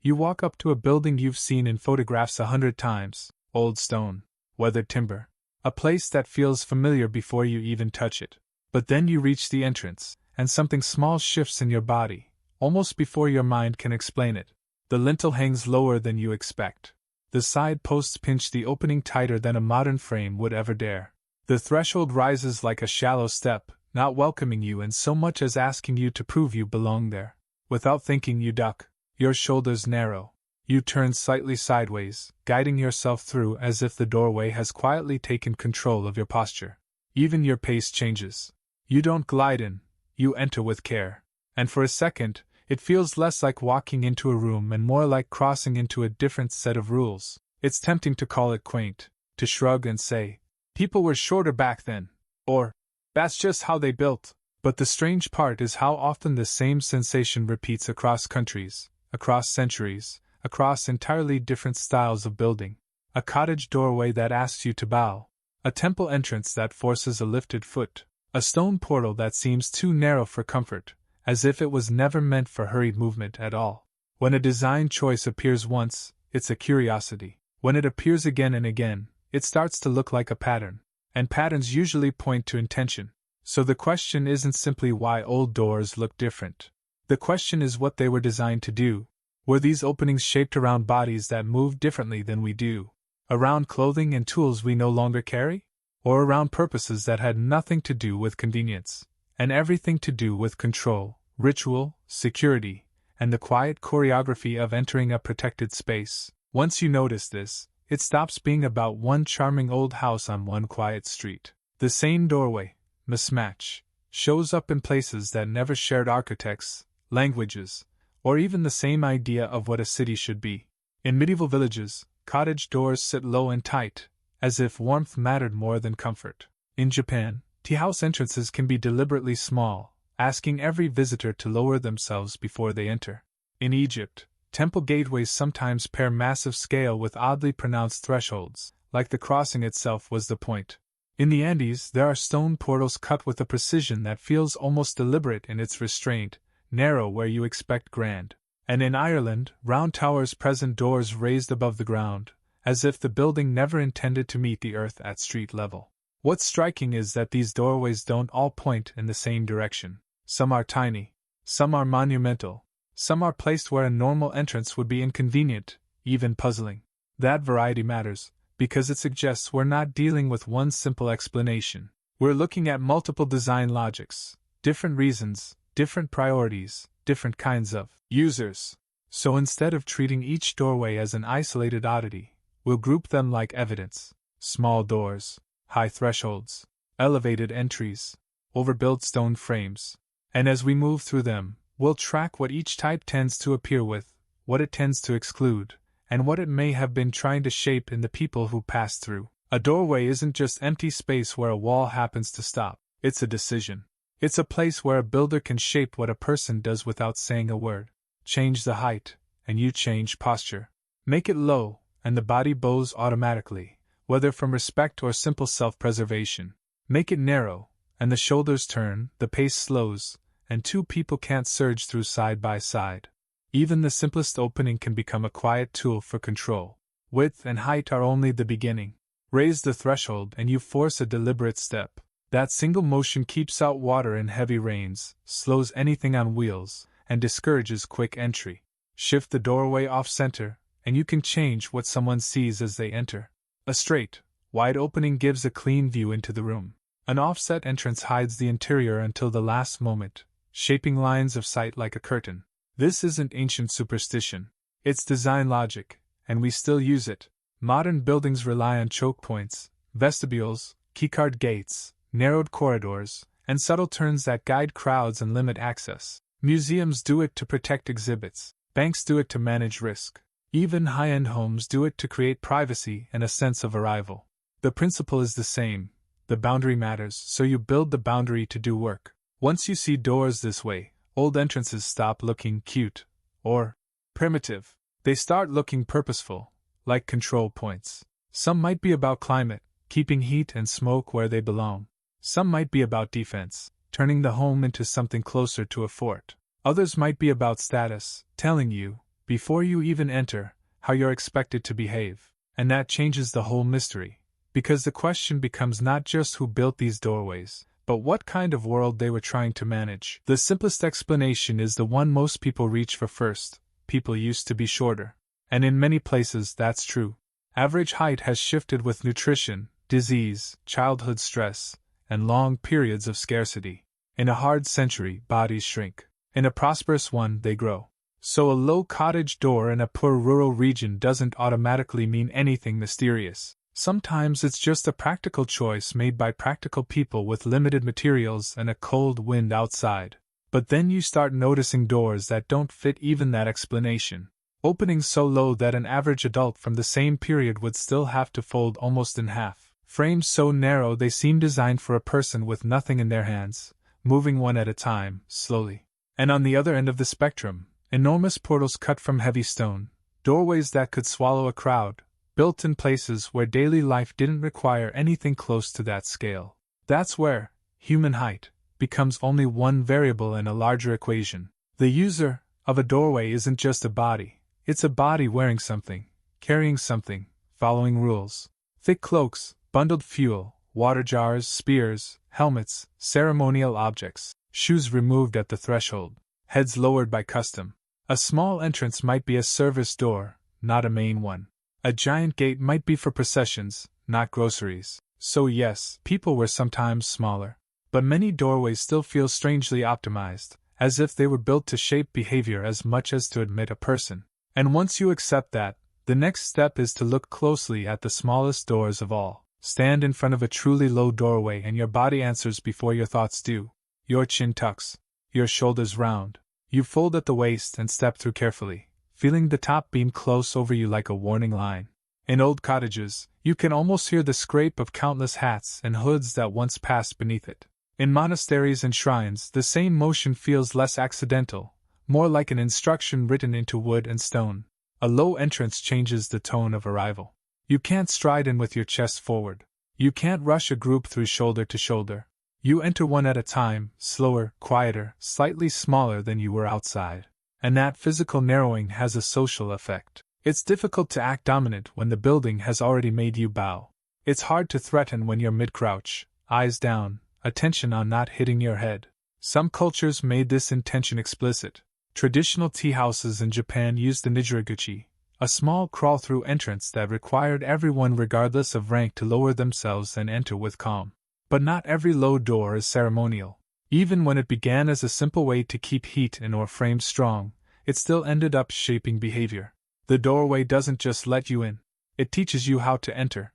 You walk up to a building you've seen in photographs 100 times, old stone, weathered timber, a place that feels familiar before you even touch it. But then you reach the entrance, and something small shifts in your body, almost before your mind can explain it. The lintel hangs lower than you expect. The side posts pinch the opening tighter than a modern frame would ever dare. The threshold rises like a shallow step, not welcoming you in so much as asking you to prove you belong there. Without thinking, you duck. Your shoulders narrow. You turn slightly sideways, guiding yourself through as if the doorway has quietly taken control of your posture. Even your pace changes. You don't glide in, you enter with care. And for a second, it feels less like walking into a room and more like crossing into a different set of rules. It's tempting to call it quaint, to shrug and say, "People were shorter back then," or, "That's just how they built." But the strange part is how often the same sensation repeats across countries, across centuries, across entirely different styles of building. A cottage doorway that asks you to bow. A temple entrance that forces a lifted foot. A stone portal that seems too narrow for comfort, as if it was never meant for hurried movement at all. When a design choice appears once, it's a curiosity. When it appears again and again, it starts to look like a pattern. And patterns usually point to intention. So the question isn't simply why old doors look different. The question is what they were designed to do. Were these openings shaped around bodies that move differently than we do? Around clothing and tools we no longer carry? Or around purposes that had nothing to do with convenience, and everything to do with control, ritual, security, and the quiet choreography of entering a protected space? Once you notice this, it stops being about one charming old house on one quiet street. The same doorway, mismatch, shows up in places that never shared architects, languages, or even the same idea of what a city should be. In medieval villages, cottage doors sit low and tight, as if warmth mattered more than comfort. In Japan, tea house entrances can be deliberately small, asking every visitor to lower themselves before they enter. In Egypt, temple gateways sometimes pair massive scale with oddly pronounced thresholds, like the crossing itself was the point. In the Andes, there are stone portals cut with a precision that feels almost deliberate in its restraint, narrow where you expect grand. And in Ireland, round towers present doors raised above the ground, as if the building never intended to meet the earth at street level. What's striking is that these doorways don't all point in the same direction. Some are tiny, some are monumental, some are placed where a normal entrance would be inconvenient, even puzzling. That variety matters, because it suggests we're not dealing with one simple explanation. We're looking at multiple design logics, different reasons, different priorities, different kinds of users. So instead of treating each doorway as an isolated oddity, we'll group them like evidence: small doors, high thresholds, elevated entries, overbuilt stone frames. And as we move through them, we'll track what each type tends to appear with, what it tends to exclude, and what it may have been trying to shape in the people who pass through. A doorway isn't just empty space where a wall happens to stop, it's a decision. It's a place where a builder can shape what a person does without saying a word. Change the height, and you change posture. Make it low, and the body bows automatically, whether from respect or simple self-preservation. Make it narrow, and the shoulders turn, the pace slows, and two people can't surge through side by side. Even the simplest opening can become a quiet tool for control. Width and height are only the beginning. Raise the threshold and you force a deliberate step. That single motion keeps out water in heavy rains, slows anything on wheels, and discourages quick entry. Shift the doorway off-center, and you can change what someone sees as they enter. A straight, wide opening gives a clean view into the room. An offset entrance hides the interior until the last moment, shaping lines of sight like a curtain. This isn't ancient superstition. It's design logic, and we still use it. Modern buildings rely on choke points, vestibules, keycard gates, narrowed corridors, and subtle turns that guide crowds and limit access. Museums do it to protect exhibits. Banks do it to manage risk. Even high-end homes do it to create privacy and a sense of arrival. The principle is the same. The boundary matters, so you build the boundary to do work. Once you see doors this way, old entrances stop looking cute or primitive. They start looking purposeful, like control points. Some might be about climate, keeping heat and smoke where they belong. Some might be about defense, turning the home into something closer to a fort. Others might be about status, telling you, before you even enter, how you're expected to behave. And that changes the whole mystery. Because the question becomes not just who built these doorways, but what kind of world they were trying to manage. The simplest explanation is the one most people reach for first: people used to be shorter. And in many places that's true. Average height has shifted with nutrition, disease, childhood stress, and long periods of scarcity. In a hard century, bodies shrink. In a prosperous one, they grow. So a low cottage door in a poor rural region doesn't automatically mean anything mysterious. Sometimes it's just a practical choice made by practical people with limited materials and a cold wind outside. But then you start noticing doors that don't fit even that explanation. Openings so low that an average adult from the same period would still have to fold almost in half. Frames so narrow they seem designed for a person with nothing in their hands, moving one at a time, slowly. And on the other end of the spectrum, enormous portals cut from heavy stone, doorways that could swallow a crowd, built in places where daily life didn't require anything close to that scale. That's where human height becomes only one variable in a larger equation. The user of a doorway isn't just a body, it's a body wearing something, carrying something, following rules. Thick cloaks, bundled fuel, water jars, spears, helmets, ceremonial objects, shoes removed at the threshold, heads lowered by custom. A small entrance might be a service door, not a main one. A giant gate might be for processions, not groceries. So yes, people were sometimes smaller. But many doorways still feel strangely optimized, as if they were built to shape behavior as much as to admit a person. And once you accept that, the next step is to look closely at the smallest doors of all. Stand in front of a truly low doorway and your body answers before your thoughts do. Your chin tucks, your shoulders round. You fold at the waist and step through carefully, feeling the top beam close over you like a warning line. In old cottages, you can almost hear the scrape of countless hats and hoods that once passed beneath it. In monasteries and shrines, the same motion feels less accidental, more like an instruction written into wood and stone. A low entrance changes the tone of arrival. You can't stride in with your chest forward. You can't rush a group through shoulder to shoulder. You enter one at a time, slower, quieter, slightly smaller than you were outside. And that physical narrowing has a social effect. It's difficult to act dominant when the building has already made you bow. It's hard to threaten when you're mid-crouch, eyes down, attention on not hitting your head. Some cultures made this intention explicit. Traditional tea houses in Japan used the nijiraguchi, a small crawl-through entrance that required everyone regardless of rank to lower themselves and enter with calm. But not every low door is ceremonial. Even when it began as a simple way to keep heat in or frames strong, it still ended up shaping behavior. The doorway doesn't just let you in, it teaches you how to enter.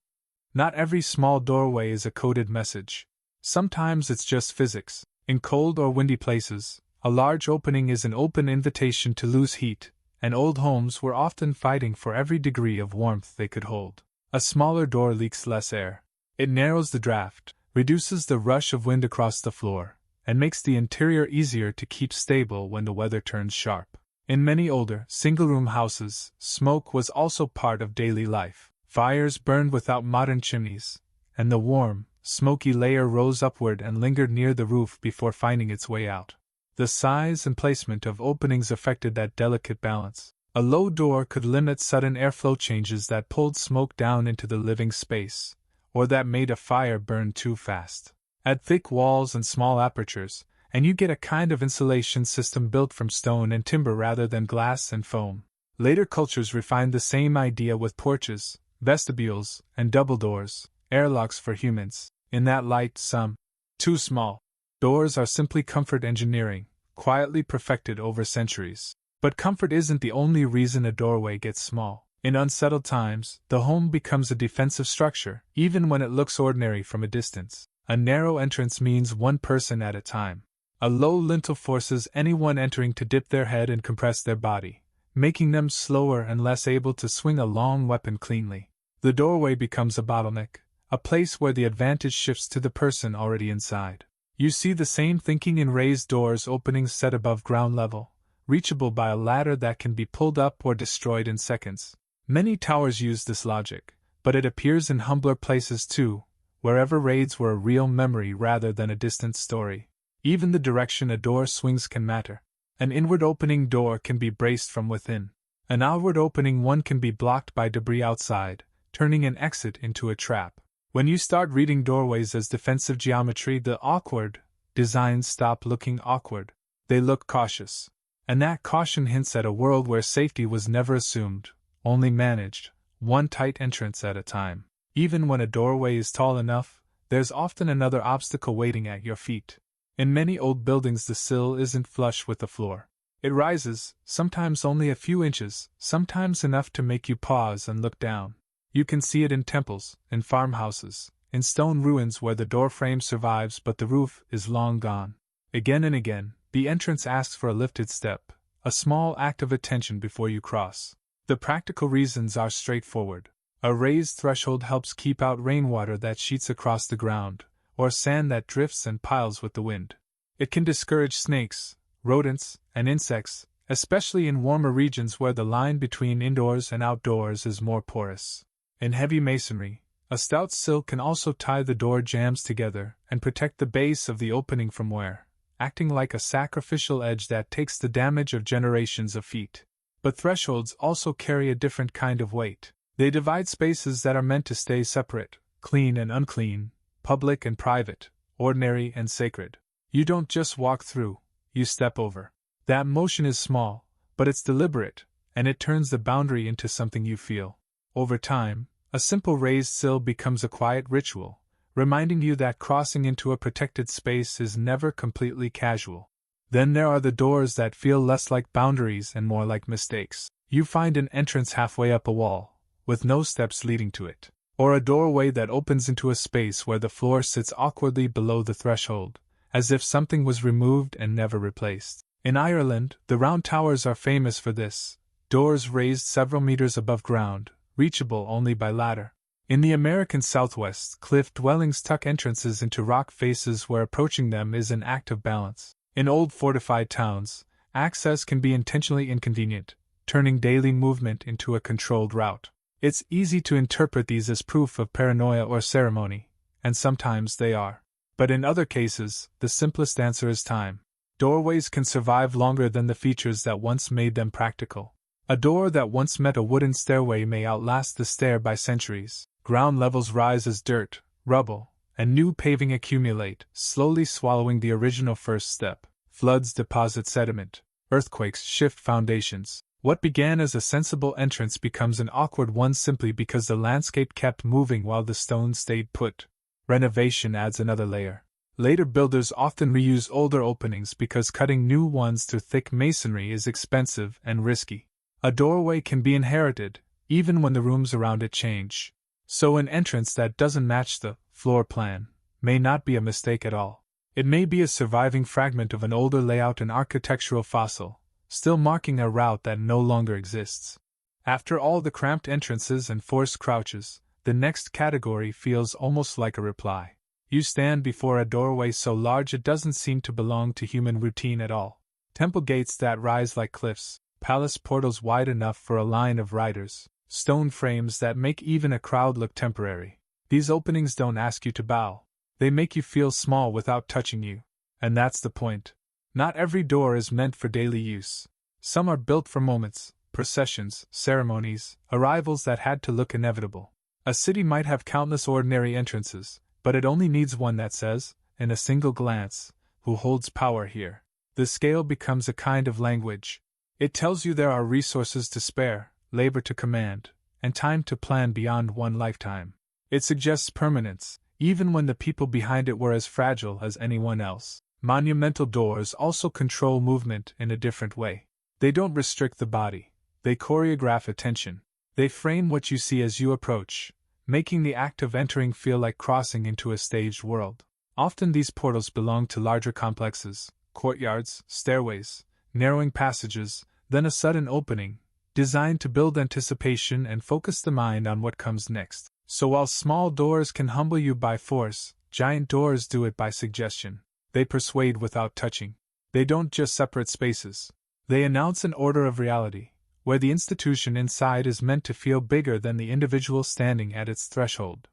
Not every small doorway is a coded message. Sometimes it's just physics. In cold or windy places, a large opening is an open invitation to lose heat, and old homes were often fighting for every degree of warmth they could hold. A smaller door leaks less air. It narrows the draft, reduces the rush of wind across the floor, and makes the interior easier to keep stable when the weather turns sharp. In many older, single-room houses, smoke was also part of daily life. Fires burned without modern chimneys, and the warm, smoky layer rose upward and lingered near the roof before finding its way out. The size and placement of openings affected that delicate balance. A low door could limit sudden airflow changes that pulled smoke down into the living space, or that made a fire burn too fast. Add thick walls and small apertures, and you get a kind of insulation system built from stone and timber rather than glass and foam. Later cultures refined the same idea with porches, vestibules, and double doors, airlocks for humans. In that light, some too small doors are simply comfort engineering, quietly perfected over centuries. But comfort isn't the only reason a doorway gets small. In unsettled times, the home becomes a defensive structure, even when it looks ordinary from a distance. A narrow entrance means one person at a time. A low lintel forces anyone entering to dip their head and compress their body, making them slower and less able to swing a long weapon cleanly. The doorway becomes a bottleneck, a place where the advantage shifts to the person already inside. You see the same thinking in raised doors, openings set above ground level, reachable by a ladder that can be pulled up or destroyed in seconds. Many towers use this logic, but it appears in humbler places too, wherever raids were a real memory rather than a distant story. Even the direction a door swings can matter. An inward opening door can be braced from within. An outward opening one can be blocked by debris outside, turning an exit into a trap. When you start reading doorways as defensive geometry, the awkward designs stop looking awkward. They look cautious. And that caution hints at a world where safety was never assumed, only managed, one tight entrance at a time. Even when a doorway is tall enough, there's often another obstacle waiting at your feet. In many old buildings, the sill isn't flush with the floor. It rises, sometimes only a few inches, sometimes enough to make you pause and look down. You can see it in temples, in farmhouses, in stone ruins where the doorframe survives but the roof is long gone. Again and again, the entrance asks for a lifted step, a small act of attention before you cross. The practical reasons are straightforward. A raised threshold helps keep out rainwater that sheets across the ground, or sand that drifts and piles with the wind. It can discourage snakes, rodents, and insects, especially in warmer regions where the line between indoors and outdoors is more porous. In heavy masonry, a stout sill can also tie the door jambs together and protect the base of the opening from wear, acting like a sacrificial edge that takes the damage of generations of feet. But thresholds also carry a different kind of weight. They divide spaces that are meant to stay separate, clean and unclean, public and private, ordinary and sacred. You don't just walk through, you step over. That motion is small, but it's deliberate, and it turns the boundary into something you feel. Over time, a simple raised sill becomes a quiet ritual, reminding you that crossing into a protected space is never completely casual. Then there are the doors that feel less like boundaries and more like mistakes. You find an entrance halfway up a wall, with no steps leading to it, or a doorway that opens into a space where the floor sits awkwardly below the threshold, as if something was removed and never replaced. In Ireland, the round towers are famous for this, doors raised several meters above ground, reachable only by ladder. In the American Southwest, cliff dwellings tuck entrances into rock faces where approaching them is an act of balance. In old fortified towns, access can be intentionally inconvenient, turning daily movement into a controlled route. It's easy to interpret these as proof of paranoia or ceremony, and sometimes they are. But in other cases, the simplest answer is time. Doorways can survive longer than the features that once made them practical. A door that once met a wooden stairway may outlast the stair by centuries. Ground levels rise as dirt, rubble, and new paving accumulate, slowly swallowing the original first step. Floods deposit sediment. Earthquakes shift foundations. What began as a sensible entrance becomes an awkward one simply because the landscape kept moving while the stone stayed put. Renovation adds another layer. Later builders often reuse older openings because cutting new ones through thick masonry is expensive and risky. A doorway can be inherited, even when the rooms around it change. So an entrance that doesn't match the floor plan may not be a mistake at all. It may be a surviving fragment of an older layout, an architectural fossil, still marking a route that no longer exists. After all the cramped entrances and forced crouches, the next category feels almost like a reply. You stand before a doorway so large it doesn't seem to belong to human routine at all. Temple gates that rise like cliffs, palace portals wide enough for a line of riders, stone frames that make even a crowd look temporary. These openings don't ask you to bow. They make you feel small without touching you. And that's the point. Not every door is meant for daily use. Some are built for moments, processions, ceremonies, arrivals that had to look inevitable. A city might have countless ordinary entrances, but it only needs one that says, in a single glance, who holds power here. The scale becomes a kind of language. It tells you there are resources to spare, labor to command, and time to plan beyond one lifetime. It suggests permanence, even when the people behind it were as fragile as anyone else. Monumental doors also control movement in a different way. They don't restrict the body, they choreograph attention. They frame what you see as you approach, making the act of entering feel like crossing into a staged world. Often these portals belong to larger complexes, courtyards, stairways, narrowing passages, then a sudden opening, designed to build anticipation and focus the mind on what comes next. So while small doors can humble you by force, giant doors do it by suggestion. They persuade without touching. They don't just separate spaces. They announce an order of reality, where the institution inside is meant to feel bigger than the individual standing at its threshold.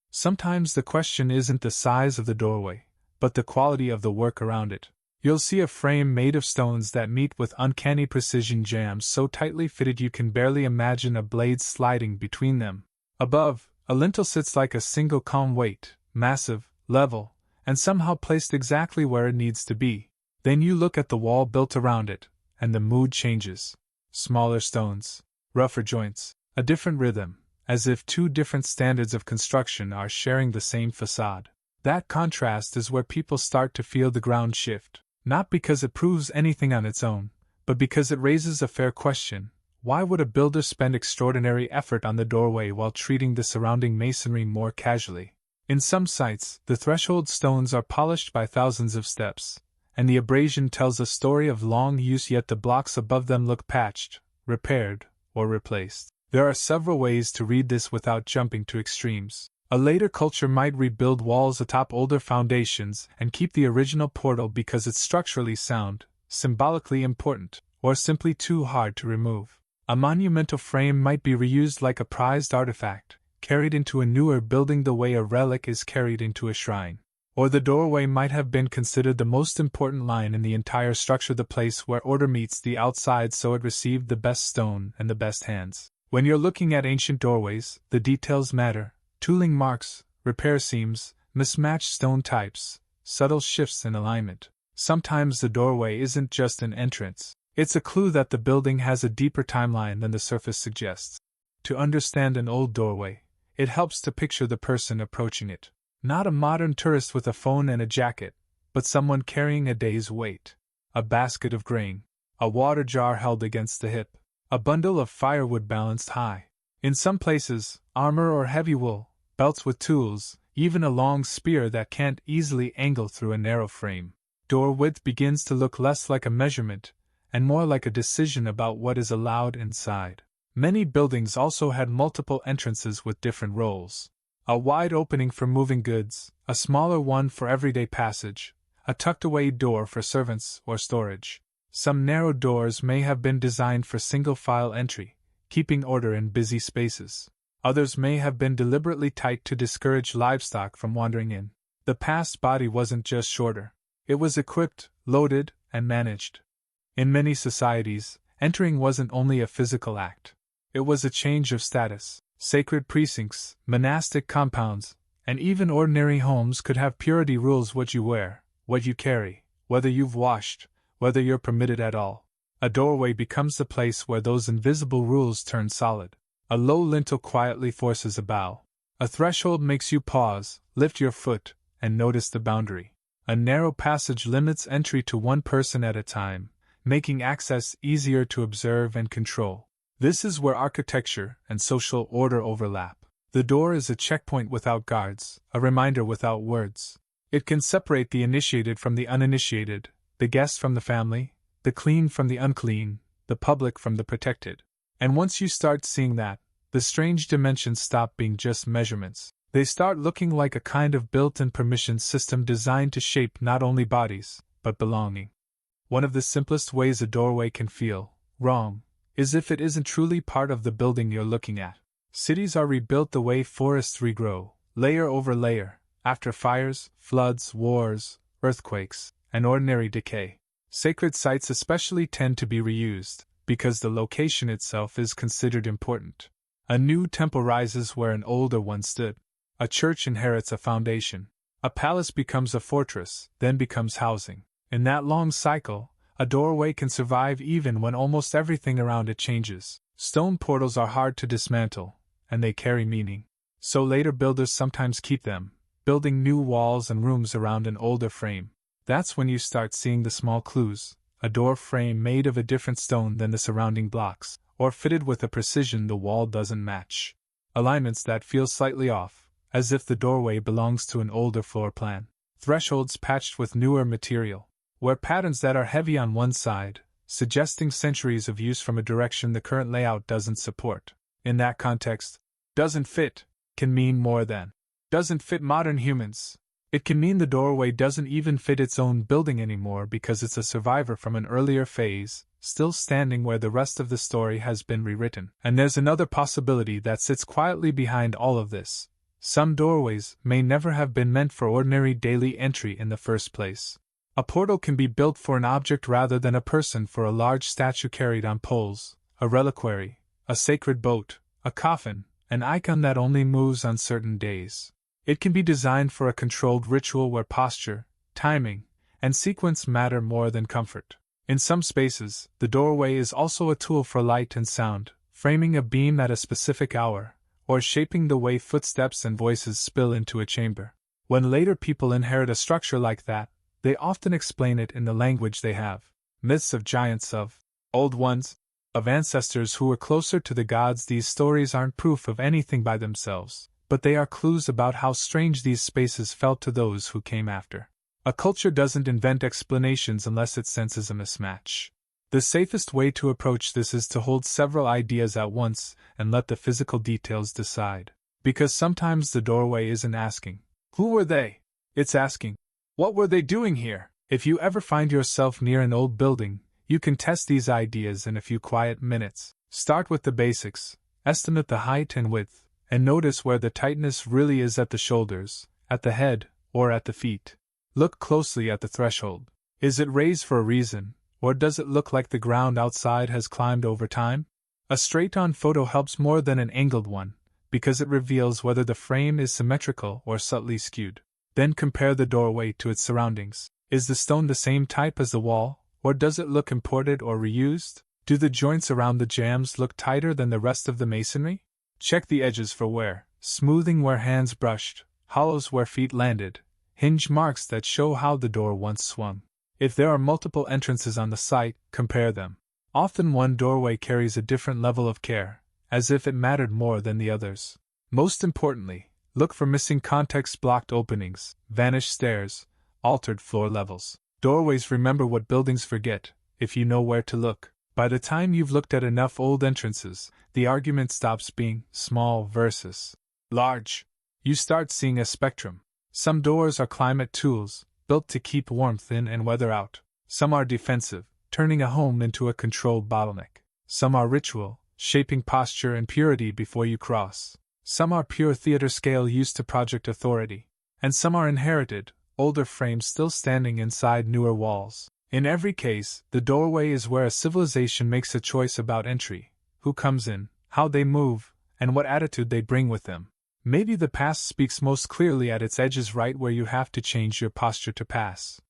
Sometimes the question isn't the size of the doorway, but the quality of the work around it. You'll see a frame made of stones that meet with uncanny precision, jams so tightly fitted you can barely imagine a blade sliding between them. Above, a lintel sits like a single calm weight, massive, level, and somehow placed exactly where it needs to be. Then you look at the wall built around it, and the mood changes. Smaller stones, rougher joints, a different rhythm, as if two different standards of construction are sharing the same facade. That contrast is where people start to feel the ground shift. Not because it proves anything on its own, but because it raises a fair question. Why would a builder spend extraordinary effort on the doorway while treating the surrounding masonry more casually? In some sites, the threshold stones are polished by thousands of steps, and the abrasion tells a story of long use, yet the blocks above them look patched, repaired, or replaced. There are several ways to read this without jumping to extremes. A later culture might rebuild walls atop older foundations and keep the original portal because it's structurally sound, symbolically important, or simply too hard to remove. A monumental frame might be reused like a prized artifact, carried into a newer building the way a relic is carried into a shrine. Or the doorway might have been considered the most important line in the entire structure, the place where order meets the outside, so it received the best stone and the best hands. When you're looking at ancient doorways, the details matter. Tooling marks, repair seams, mismatched stone types, subtle shifts in alignment. Sometimes the doorway isn't just an entrance. It's a clue that the building has a deeper timeline than the surface suggests. To understand an old doorway, it helps to picture the person approaching it. Not a modern tourist with a phone and a jacket, but someone carrying a day's weight. A basket of grain, a water jar held against the hip, a bundle of firewood balanced high. In some places, armor or heavy wool, belts with tools, even a long spear that can't easily angle through a narrow frame. Door width begins to look less like a measurement, and more like a decision about what is allowed inside. Many buildings also had multiple entrances with different roles. A wide opening for moving goods, a smaller one for everyday passage, a tucked-away door for servants or storage. Some narrow doors may have been designed for single-file entry, keeping order in busy spaces. Others may have been deliberately tight to discourage livestock from wandering in. The past body wasn't just shorter. It was equipped, loaded, and managed. In many societies, entering wasn't only a physical act. It was a change of status. Sacred precincts, monastic compounds, and even ordinary homes could have purity rules: what you wear, what you carry, whether you've washed, whether you're permitted at all. A doorway becomes the place where those invisible rules turn solid. A low lintel quietly forces a bow. A threshold makes you pause, lift your foot, and notice the boundary. A narrow passage limits entry to one person at a time, making access easier to observe and control. This is where architecture and social order overlap. The door is a checkpoint without guards, a reminder without words. It can separate the initiated from the uninitiated, the guest from the family, the clean from the unclean, the public from the protected. And once you start seeing that, the strange dimensions stop being just measurements. They start looking like a kind of built-in permission system designed to shape not only bodies, but belonging. One of the simplest ways a doorway can feel wrong is if it isn't truly part of the building you're looking at. Cities are rebuilt the way forests regrow, layer over layer, after fires, floods, wars, earthquakes, and ordinary decay. Sacred sites especially tend to be reused, because the location itself is considered important. A new temple rises where an older one stood. A church inherits a foundation. A palace becomes a fortress, then becomes housing. In that long cycle, a doorway can survive even when almost everything around it changes. Stone portals are hard to dismantle, and they carry meaning. So later builders sometimes keep them, building new walls and rooms around an older frame. That's when you start seeing the small clues. A door frame made of a different stone than the surrounding blocks, or fitted with a precision the wall doesn't match. Alignments that feel slightly off, as if the doorway belongs to an older floor plan. Thresholds patched with newer material, where patterns that are heavy on one side, suggesting centuries of use from a direction the current layout doesn't support. In that context, doesn't fit can mean more than doesn't fit modern humans. It can mean the doorway doesn't even fit its own building anymore because it's a survivor from an earlier phase, still standing where the rest of the story has been rewritten. And there's another possibility that sits quietly behind all of this. Some doorways may never have been meant for ordinary daily entry in the first place. A portal can be built for an object rather than a person, for a large statue carried on poles, a reliquary, a sacred boat, a coffin, an icon that only moves on certain days. It can be designed for a controlled ritual where posture, timing, and sequence matter more than comfort. In some spaces, the doorway is also a tool for light and sound, framing a beam at a specific hour, or shaping the way footsteps and voices spill into a chamber. When later people inherit a structure like that, they often explain it in the language they have. Myths of giants, of old ones, of ancestors who were closer to the gods. These stories aren't proof of anything by themselves, but they are clues about how strange these spaces felt to those who came after. A culture doesn't invent explanations unless it senses a mismatch. The safest way to approach this is to hold several ideas at once and let the physical details decide. Because sometimes the doorway isn't asking, "Who were they?" It's asking, "What were they doing here?" If you ever find yourself near an old building, you can test these ideas in a few quiet minutes. Start with the basics, estimate the height and width, and notice where the tightness really is, at the shoulders, at the head, or at the feet. Look closely at the threshold. Is it raised for a reason, or does it look like the ground outside has climbed over time? A straight-on photo helps more than an angled one, because it reveals whether the frame is symmetrical or subtly skewed. Then compare the doorway to its surroundings. Is the stone the same type as the wall, or does it look imported or reused? Do the joints around the jambs look tighter than the rest of the masonry? Check the edges for wear, smoothing where hands brushed, hollows where feet landed, hinge marks that show how the door once swung. If there are multiple entrances on the site, compare them. Often one doorway carries a different level of care, as if it mattered more than the others. Most importantly, look for missing context-blocked openings, vanished stairs, altered floor levels. Doorways remember what buildings forget, if you know where to look. By the time you've looked at enough old entrances, the argument stops being small versus large. You start seeing a spectrum. Some doors are climate tools, built to keep warmth in and weather out. Some are defensive, turning a home into a controlled bottleneck. Some are ritual, shaping posture and purity before you cross. Some are pure theater scale, used to project authority. And some are inherited, older frames still standing inside newer walls. In every case, the doorway is where a civilization makes a choice about entry, who comes in, how they move, and what attitude they bring with them. Maybe the past speaks most clearly at its edges, right where you have to change your posture to pass.